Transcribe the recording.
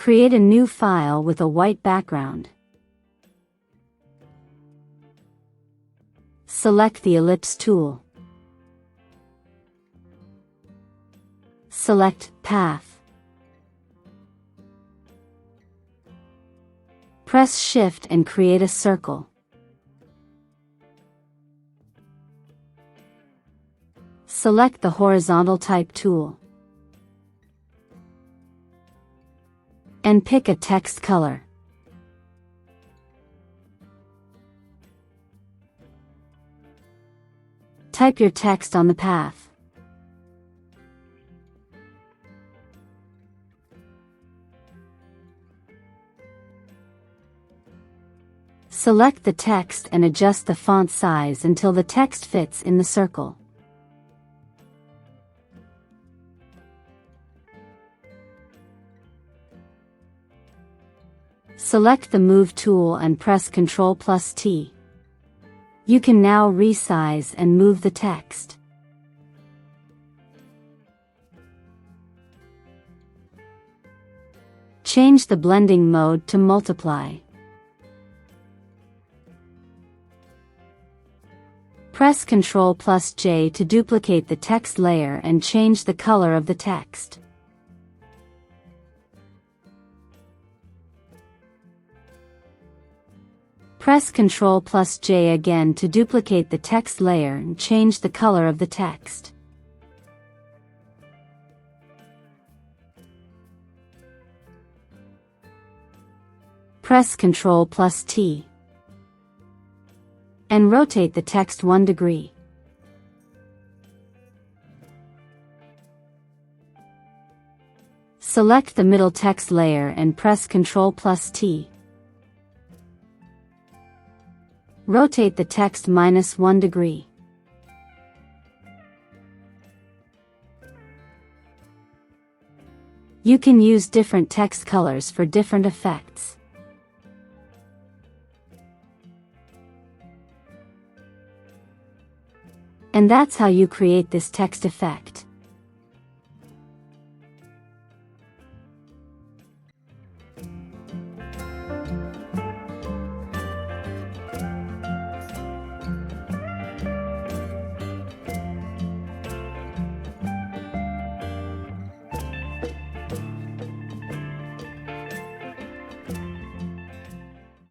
Create a new file with a white background. Select the ellipse tool. Select Path. Press Shift and create a circle. Select the Horizontal Type tool. And pick a text color. Type your text on the path. Select the text and adjust the font size until the text fits in the circle. Select the Move tool and press Ctrl+T. You can now resize and move the text. Change the blending mode to Multiply. Press Ctrl+J to duplicate the text layer and change the color of the text. Press Ctrl+J again to duplicate the text layer and change the color of the text. Press Ctrl+T. And rotate the text 1 degree. Select the middle text layer and press Ctrl+T. Rotate the text -1 degree. You can use different text colors for different effects. And that's how you create this text effect.